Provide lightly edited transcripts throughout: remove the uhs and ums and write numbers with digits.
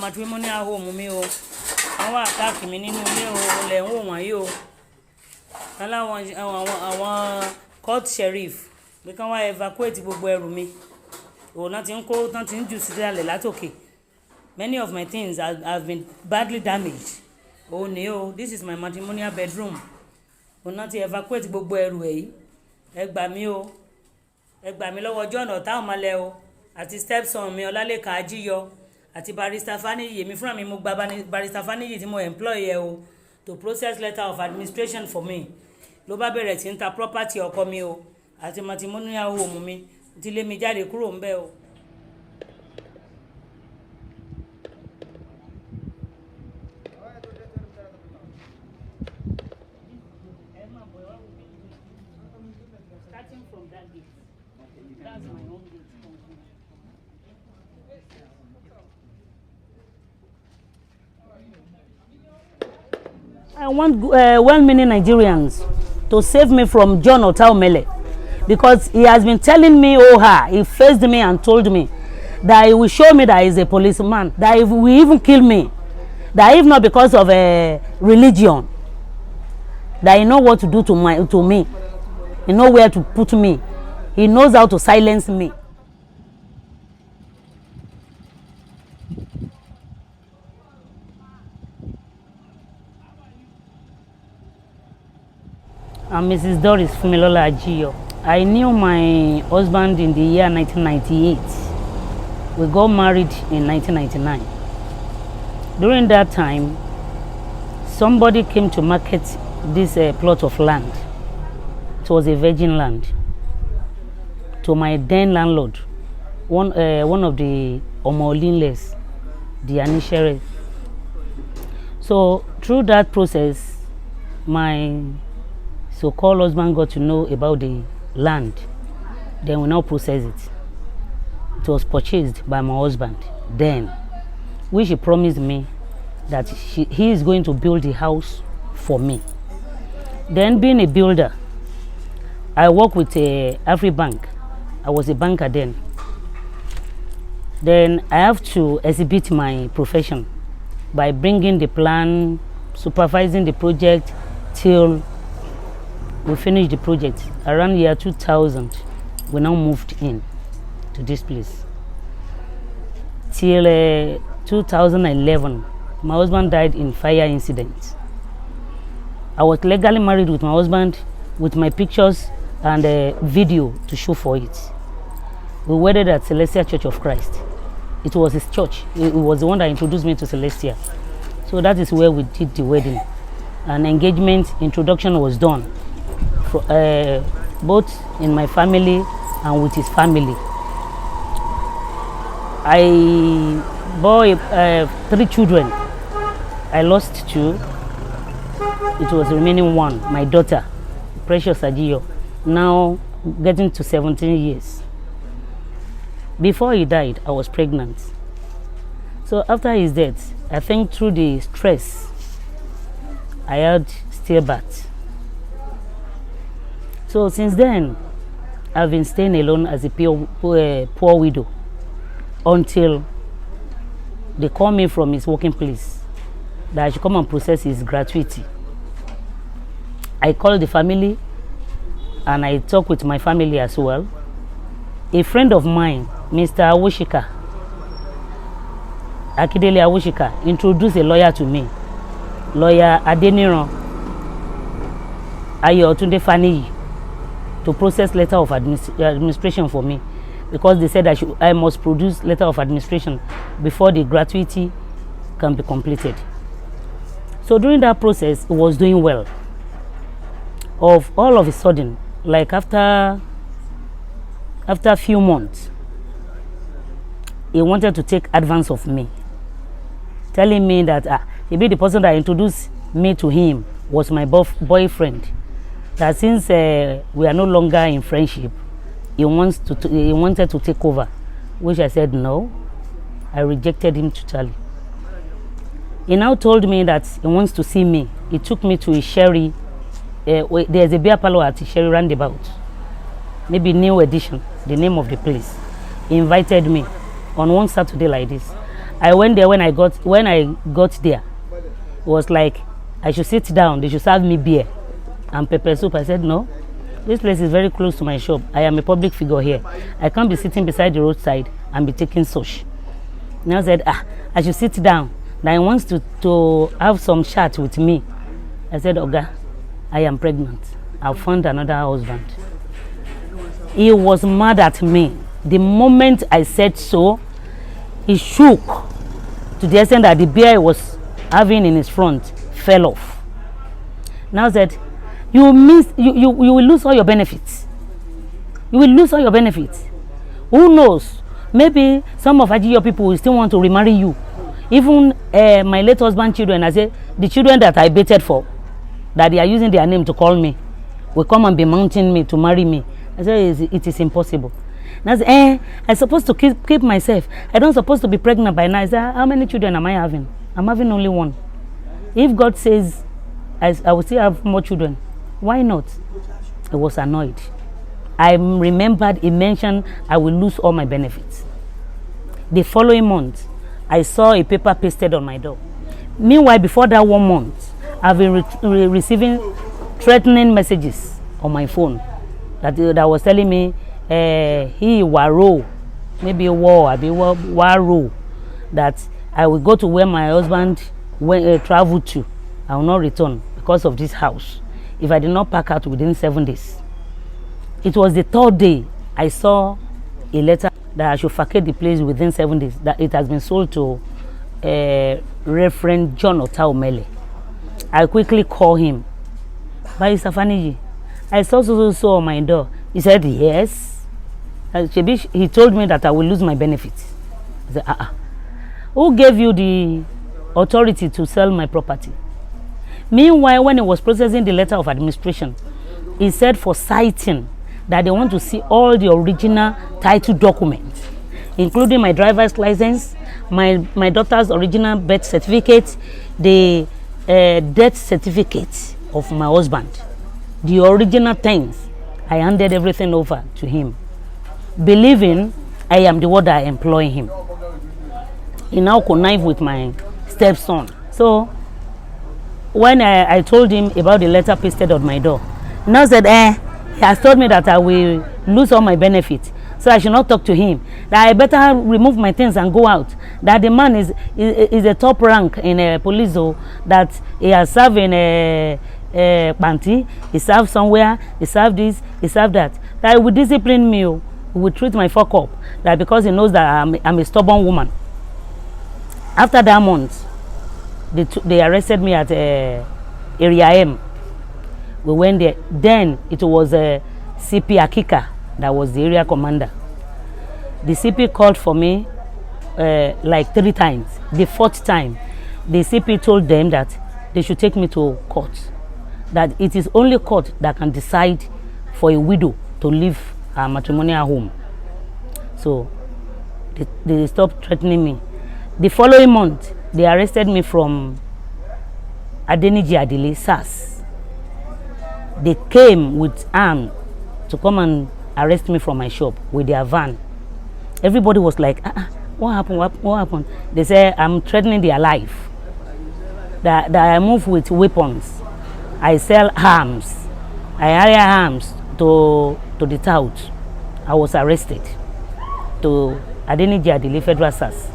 Matrimonial home mi o. Àwọn attack mi nínú ilé o lẹ ń wò wọ́n yìí o. Kala àwọn court sheriff bí kan wá evacuate gbogbo ẹrù mi. O na tin kó tán tin jù sílẹ̀ látòkè. Many of my things have been badly damaged. Oh no, this is my matrimonial bedroom. O na ti evacuate gbogbo ẹrù ẹ yìí. Ẹ gbà mí o. Ẹ gbà mí lọ́wọ́ John Ota Omale o àti stepson mi Ọlálékan Ajíyọ. Àti barrister Faniyi èmi fúnra mi mo gba barrister Faniyi tí mo employ ẹ o to process letter of administration for me ló bá bẹ̀rẹ̀ tí ń ta property ọkọ mi o àti matrimonial home mi tí lé mi jáde kúrò ńbẹ̀ o. Starting from that gate, that's my own gate. I want well-meaning Nigerians to save me from John Ota Omale because he has been telling me, he faced me and told me that he will show me that he is a policeman, that he will even kill me, that if not because of religion, that he knows what to do to me, he knows where to put me, he knows how to silence me. I'm Mrs. Doris DAMILOLA Ajiyo. I knew my husband in the year 1998. We got married in 1999. During that time, somebody came to market this plot of land. It was a virgin land. To my then landlord, one of the Omolinles, the Anishere. So through that process, my so-called husband got to know about the land. Then we now process it. It was purchased by my husband then, which he promised me that he is going to build the house for me. Then being a builder, I work with AfriBank. I was a banker then. Then I have to exhibit my profession by bringing the plan, supervising the project till we finished the project. Around year 2000, we now moved in to this place. Till 2011, my husband died in fire incident. I was legally married with my husband with my pictures and a video to show for it. We wedded at Celestial Church of Christ. It was his church. It was the one that introduced me to Celestial. So that is where we did the wedding. An engagement introduction was done. Both in my family and with his family. I bore 3 children. I lost 2. It was remaining 1, my daughter, Precious Ajiyo, now getting to 17 years. Before he died, I was pregnant. So after his death, I think through the stress, I had stillbirth. So since then, I've been staying alone as a poor widow until they call me from his working place that I should come and process his gratuity. I called the family and I talked with my family as well. A friend of mine, Mr. Awushika, Akidele Awushika, introduced a lawyer to me, Lawyer Adeniran Ayotunde Faniyi, to process letter of administration for me, because they said I must produce letter of administration before the gratuity can be completed. So during that process, it was doing well. All of a sudden, like after a few months, he wanted to take advance of me, telling me that maybe the person that introduced me to him was my boyfriend. That since we are no longer in friendship, he wanted to take over, which I said no. I rejected him totally. He now told me that he wants to see me. He took me to a Sherry. There's a beer parlor at Sherry Roundabout, maybe New Edition, the name of the place. He invited me on one Saturday like this. I went there. When I got there, it was like I should sit down. They should serve me beer and pepper soup. I said no. This place is very close to my shop. I am a public figure here. I can't be sitting beside the roadside and be taking such. And I said, I should sit down. Now he wants to have some chat with me. I said, Oga, I am pregnant. I've found another husband. He was mad at me. The moment I said so, he shook to the extent that the beer he was having in his front fell off. Now I said, you will lose all your benefits. You will lose all your benefits. Who knows? Maybe some of Ajiyo people will still want to remarry you. Even my late husband's children, I say, the children that I baited for, that they are using their name to call me, will come and be mounting me to marry me. I say, it is impossible. And I say, I'm supposed to keep myself. I don't supposed to be pregnant by now. I say, how many children am I having? I'm having only one. If God says I will still have more children, why not? I was annoyed. I remembered he mentioned I will lose all my benefits. The following month, I saw a paper pasted on my door. Meanwhile, before that 1 month, I've been receiving threatening messages on my phone that was telling me he waro, maybe a war, waro, that I will go to where my husband traveled to. I will not return because of this house if I did not pack out within 7 days. It was the 3rd day I saw a letter that I should vacate the place within 7 days, that it has been sold to Reverend John Otaomele. I quickly called him. By Safaniji, I saw so on my door. He said, yes. He told me that I will lose my benefits. I said, Who gave you the authority to sell my property? Meanwhile, when he was processing the letter of administration, he said for citing that they want to see all the original title documents, including my driver's license, my daughter's original birth certificate, the death certificate of my husband, the original things. I handed everything over to him, believing I am the one that employ him. He now connived with my stepson. So when I told him about the letter pasted on my door, he now said, he has told me that I will lose all my benefits, so I should not talk to him. That I better remove my things and go out. That the man is a top rank in a police, that he has served in a Panti, he served somewhere, he served this, he served that. That he will discipline me, he will treat my fuck up. That because he knows that I'm a stubborn woman. After that month, they arrested me at Area M. We went there. Then it was CP Akika that was the area commander. The CP called for me like 3 times. The 4th time, the CP told them that they should take me to court. That it is only court that can decide for a widow to leave her matrimonial home. So they stopped threatening me. The following month, they arrested me from Adeniji Adili, SAS. They came with arms to come and arrest me from my shop with their van. Everybody was like, what happened? What happened? They said, I'm threatening their life. That I move with weapons. I sell arms. I hire arms to the tout. I was arrested to Adeniji Adili Federal SAS.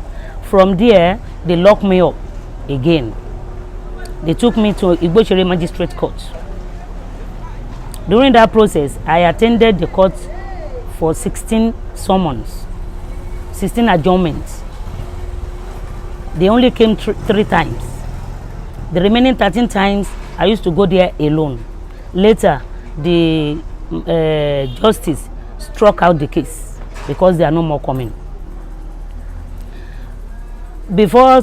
From there, they locked me up again. They took me to Igbochiri Magistrate Court. During that process, I attended the court for 16 summons, 16 adjournments. They only came 3 times. The remaining 13 times, I used to go there alone. Later, the justice struck out the case because there are no more coming. Before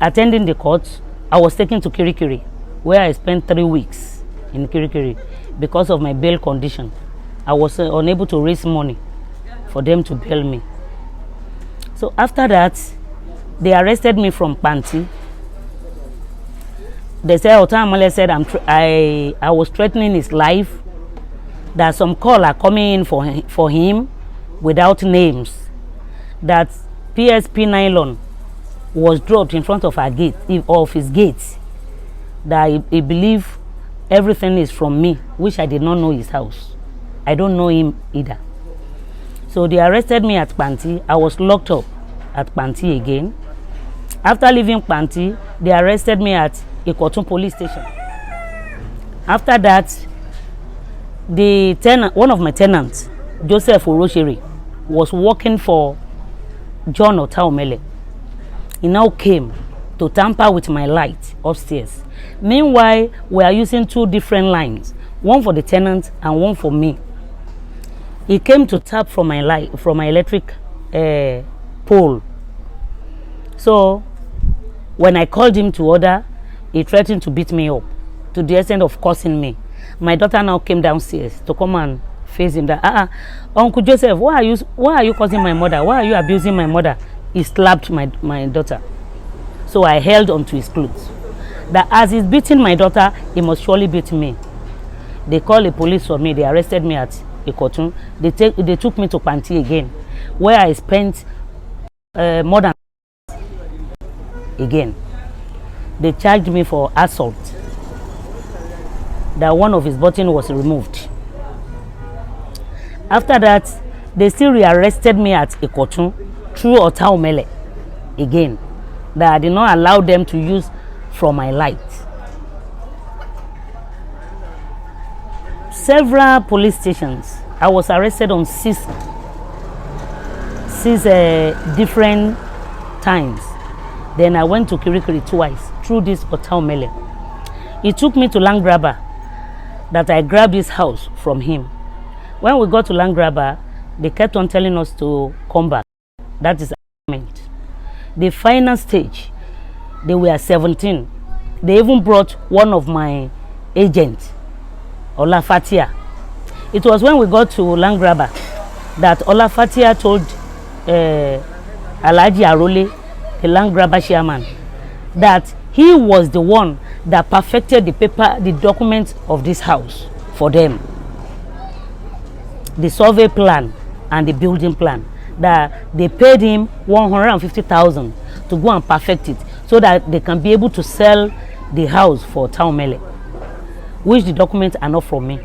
attending the court, I was taken to Kirikiri, where I spent 3 weeks in Kirikiri. Because of my bail condition, I was unable to raise money for them to bail me. So after that, they arrested me from Panti. They said, Otaomele said I was threatening his life, that some call are coming in for him without names, that PSP nylon was dropped in front of our gate, of his gate, that he believed everything is from me, which I did not know his house. I don't know him either. So they arrested me at Panti. I was locked up at Panti again. After leaving Panti, they arrested me at Ikotun police station. After that, the tenant, one of my tenants, Joseph Oroshiri, was working for John Otaomele. He now came to tamper with my light upstairs. Meanwhile, we are using two different lines, one for the tenant and one for me. He came to tap from my light, from my electric pole. So when I called him to order, he threatened to beat me up to the extent of cursing me. My daughter now came downstairs to come and face him that, Uncle Joseph, why are you causing my mother? Why are you abusing my mother? He slapped my daughter. So I held onto his clothes. That as he's beating my daughter, he must surely beat me. They called the police for me. They arrested me at Ikotun. They took me to Panti again, where I spent more than again. They charged me for assault. That one of his buttons was removed. After that, they still rearrested me at Ikotun through Otaomele again. That I did not allow them to use from my light. Several police stations. I was arrested on six different times. Then I went to Kirikiri twice through this Otaomele. He took me to Land Grabber, that I grabbed his house from him. When we got to Land Grabber, they kept on telling us to come back. That is harassment. The final stage, they were 17. They even brought one of my agents, Olafatia. It was when we got to Land Grabber that Olafatia told Alhaji Arole, the Land Grabber chairman, that he was the one that perfected the documents of this house for them. The survey plan and the building plan. That they paid him 150,000 to go and perfect it so that they can be able to sell the house for Taomele, which the documents are not from me.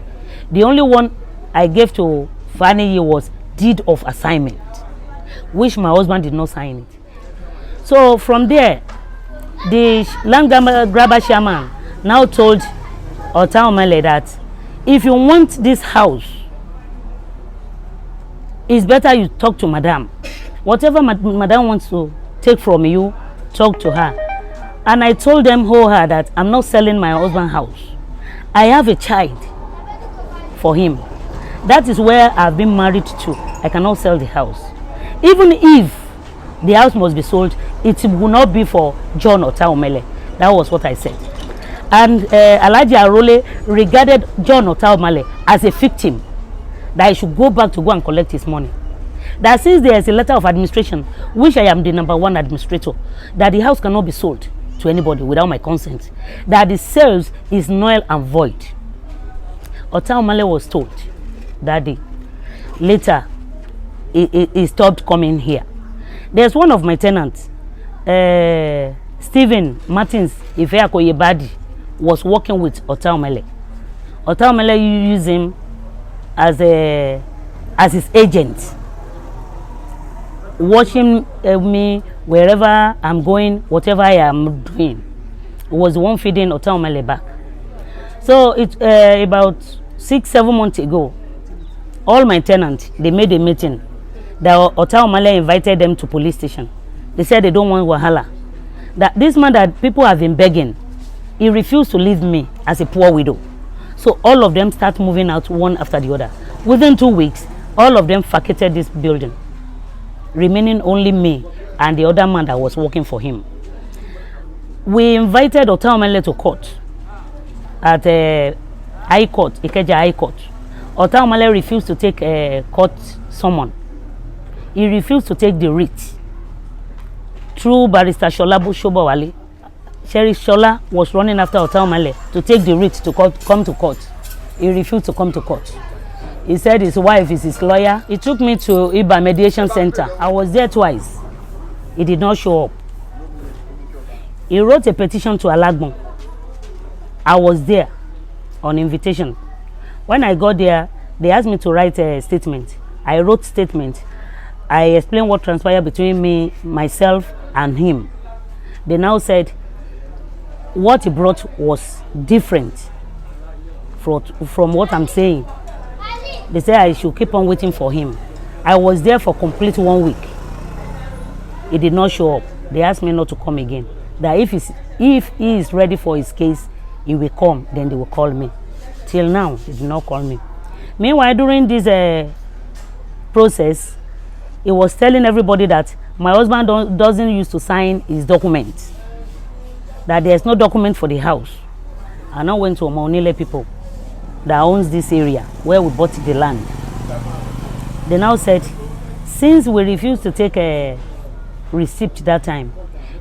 The only one I gave to Fanny was deed of assignment, which my husband did not sign it. So from there, the Land Grabber chairman now told Otaomele that if you want this house, it's better you talk to Madam. Whatever Madam wants to take from you, talk to her. And I told them that I'm not selling my husband's house. I have a child for him. That is where I've been married to. I cannot sell the house. Even if the house must be sold, it will not be for John Otaomele. That was what I said. And Alhaji Arole regarded John Otaomele as a victim, that he should go back to go and collect his money. That since there is a letter of administration, which I am the #1 administrator, that the house cannot be sold to anybody without my consent, that the sales is null and void. Otaomele was told that day. Later, he stopped coming here. There's one of my tenants, Stephen Martins Ifeakoyebadi, was working with Otaomele. Otaomele used him as his agent, watching me wherever I'm going, whatever I am doing. It was the one feeding Otaomele back. So it's about 6-7 months ago, all my tenants, they made a meeting. The Otaomele invited them to police station. They said they don't want wahala. That this man that people have been begging, he refused to leave me as a poor widow. So all of them start moving out one after the other. Within 2 weeks, all of them vacated this building, remaining only me and the other man that was working for him. We invited Otaomele to court at High Court, Ikeja High Court. Otaomele refused to take a court summon. He refused to take the writ. Through Barrister Shola Bushobawale, Sheriff Shola was running after Otaomele to take the writ to come to court. He refused to come to court. He said his wife is his lawyer. He took me to Iba Mediation Center. I was there twice. He did not show up. He wrote a petition to Alagbon. I was there on invitation. When I got there, they asked me to write a statement. I wrote statement. I explained what transpired between me, myself, and him. They now said what he brought was different from what I'm saying. They said I should keep on waiting for him. I was there for complete 1 week. He did not show up. They asked me not to come again. That if he is ready for his case, he will come, then they will call me. Till now, he did not call me. Meanwhile, during this process, he was telling everybody that my husband doesn't used to sign his documents, that there's no document for the house. I now went to Omonile people that owns this area where we bought the land. They now said, since we refused to take a receipt that time,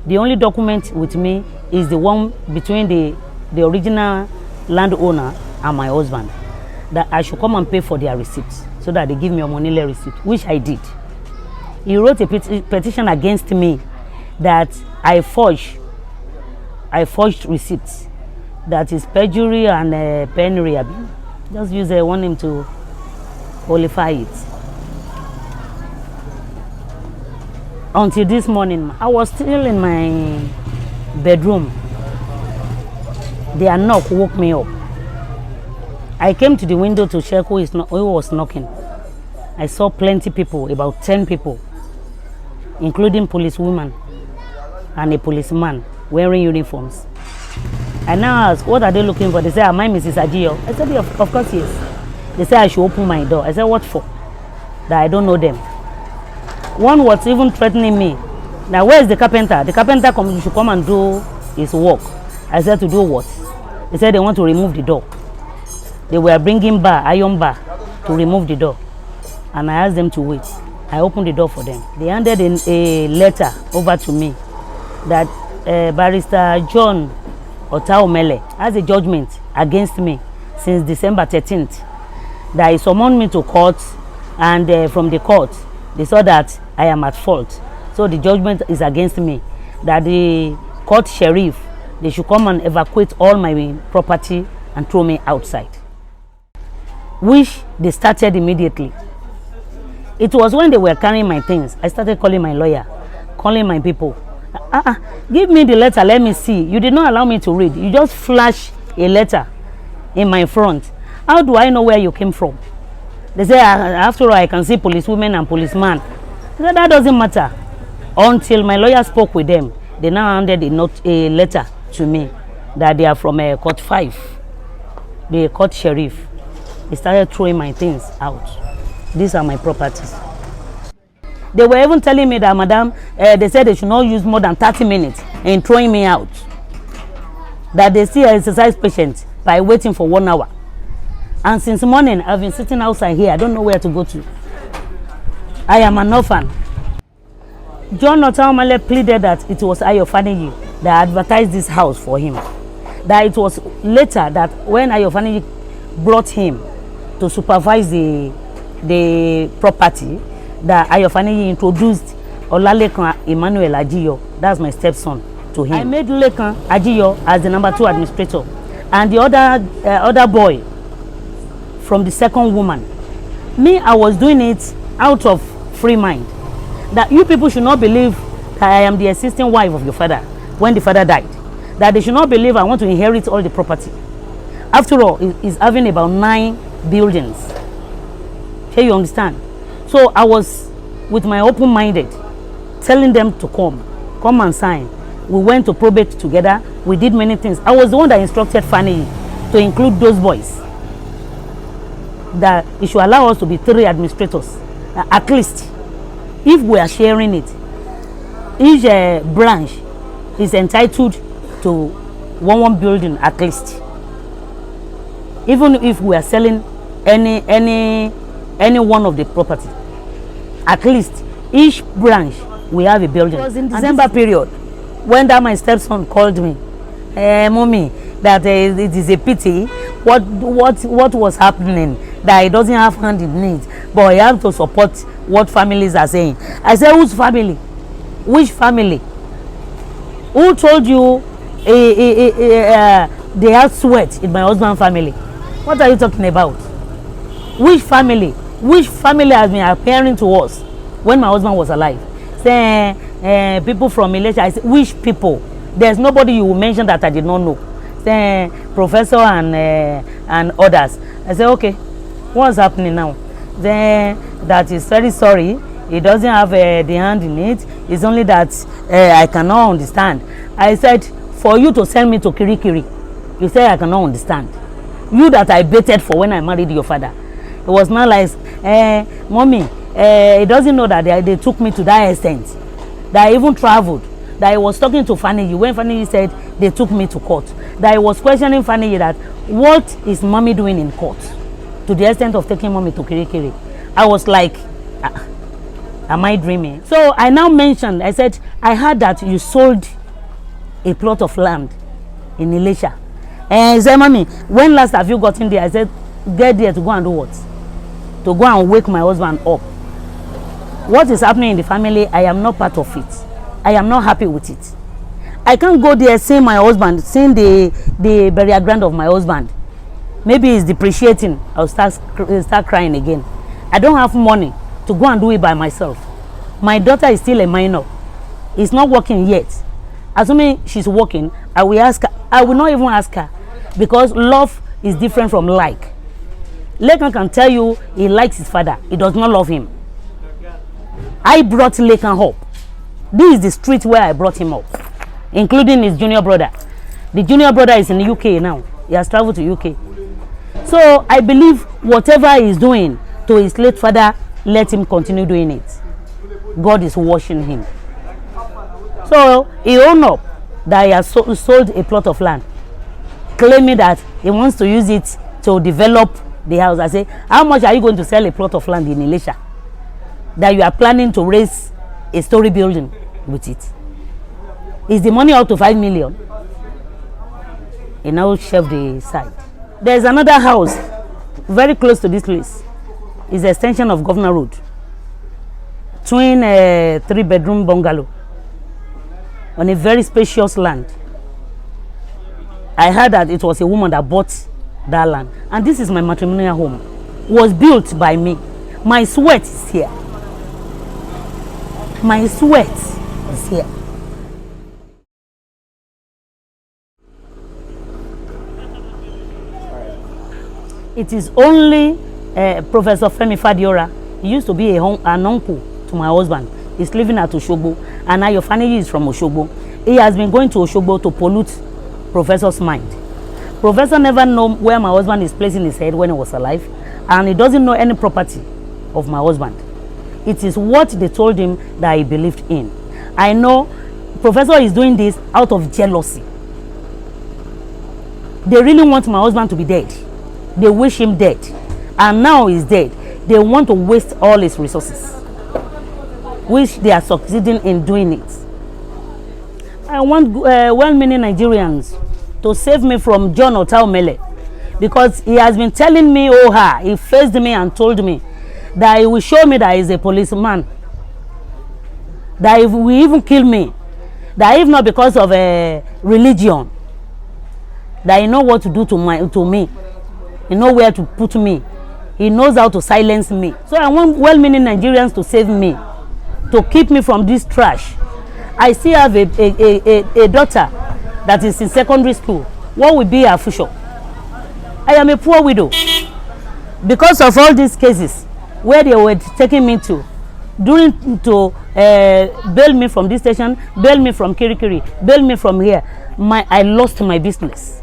the only document with me is the one between the original landowner and my husband, that I should come and pay for their receipts so that they give me a Omonile receipt, which I did. He wrote a petition against me that I forged receipts. That is perjury and penury. Just use one name to qualify it. Until this morning, I was still in my bedroom. Their knock woke me up. I came to the window to check who was knocking. I saw plenty people, about 10 people, including policewomen and a policeman wearing uniforms. I now asked, what are they looking for? They said, am I Mrs. Ajiyo? I said, of course, yes. They said I should open my door. I said, what for? That I don't know them. One was even threatening me. Now, where is the carpenter? The carpenter should come and do his work. I said, to do what? They said they want to remove the door. They were bringing iron bar to remove the door. And I asked them to wait. I opened the door for them. They handed in a letter over to me that Barrister John Otaomele has a judgment against me since December 13th. That he summoned me to court, and from the court, they saw that I am at fault. So the judgment is against me. That the court sheriff, they should come and evacuate all my property and throw me outside. Which they started immediately. It was when they were carrying my things, I started calling my lawyer, calling my people. Give me the letter, let me see. You did not allow me to read. You just flash a letter in my front. How do I know where you came from? They say, after all, I can see policewomen and policemen. I said, that doesn't matter. Until my lawyer spoke with them, they now handed a letter to me that they are from Court 5, the court sheriff. They started throwing my things out. These are my properties. They were even telling me that, madam, they said they should not use more than 30 minutes in throwing me out. That they see an exercise patient by waiting for 1 hour. And since morning, I've been sitting outside here. I don't know where to go to. I am an orphan. John Otaomele pleaded that it was Ayofaniji that advertised this house for him. That it was later that when Ayofaniji brought him to supervise the property, that Ayofaniji introduced Olalekan Emmanuel Ajiyo, that's my stepson, to him. I made Lekan Ajiyo as the number 2 administrator, and the other boy from the second woman. Me, I was doing it out of free mind. That you people should not believe that I am the existing wife of your father when the father died. That they should not believe I want to inherit all the property. After all, he's having about 9 buildings. Here you understand? So I was with my open-minded, telling them to come and sign. We went to probate together. We did many things. I was the one that instructed Fanny to include those boys. That it should allow us to be 3 administrators, at least. If we are sharing it, each branch is entitled to one building at least. Even if we are selling any one of the property, at least each branch we have a building. It was in December period when that my stepson called me, mommy, that it is a pity what was happening, that he doesn't have hand in it, but he have to support what families are saying. I said, whose family? Which family? Who told you they have sweat in my husband's family? What are you talking about? Which family? Which family has been appearing to us when my husband was alive? Say, people from Malaysia. I say, which people? There's nobody you will mention that I did not know. Say, professor and others. I say, okay, what's happening now? Then that is very sorry. He doesn't have the hand in it. It's only that I cannot understand. I said, for you to send me to Kirikiri, you say I cannot understand. You that I baited for when I married your father. It was not like, mommy, he doesn't know that they took me to that extent. That I even traveled. That I was talking to Fanny when Fanny said they took me to court. That I was questioning Fanny that what is mommy doing in court? To the extent of taking mommy to Kirikiri. I was like, am I dreaming? So I now mentioned, I said, I heard that you sold a plot of land in Elisha. And he said, mommy, when last have you gotten there? I said, get there to go and do what? To go and wake my husband up. What is happening in the family, I am not part of it. I am not happy with it. I can't go there seeing my husband, seeing the burial ground of my husband. Maybe he's depreciating. I'll start crying again. I don't have money to go and do it by myself. My daughter is still a minor. It's not working yet. Assuming she's working, I will ask her. I will not even ask her because love is different from like. Lekan can tell you he likes his father. He does not love him. I brought Lekan up. This is the street where I brought him up, including his junior brother. The junior brother is in the UK now. He has traveled to UK. So I believe whatever he is doing to his late father, let him continue doing it. God is washing him. So he owned up that he has sold a plot of land, claiming that he wants to use it to develop the house. I say, how much are you going to sell a plot of land in Elisha that you are planning to raise a story building with it? Is the money out to 5 million? He now shelved the side. There's another house very close to this place. It's an extension of Governor Road. Twin 3-bedroom bungalow on a very spacious land. I heard that it was a woman that bought that land. And this is my matrimonial home. It was built by me. My sweat is here. My sweat is here. It is only Professor Femi Fadiora. He used to be an uncle to my husband. He's living at Oshogbo, and now your family is from Oshogbo. He has been going to Oshogbo to pollute Professor's mind. Professor never know where my husband is placing his head when he was alive, and he doesn't know any property of my husband. It is what they told him that he believed in. I know Professor is doing this out of jealousy. They really want my husband to be dead. They wish him dead, and now he's dead. They want to waste all his resources, which they are succeeding in doing it. I want well-meaning Nigerians to save me from John Otaomele, because he has been telling me, he faced me and told me that he will show me that he's a policeman, that he will even kill me, that if not because of religion, that he know what to do to me. He knows where to put me. He knows how to silence me. So I want well-meaning Nigerians to save me, to keep me from this trash. I still have a daughter that is in secondary school. What will be her future? I am a poor widow. Because of all these cases where they were taking me to bail me from this station, bail me from Kirikiri, bail me from here, I lost my business.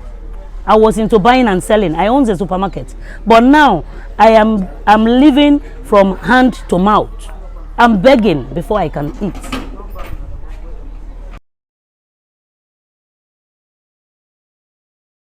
I was into buying and selling. I owned a supermarket. But now I'm living from hand to mouth. I'm begging before I can eat.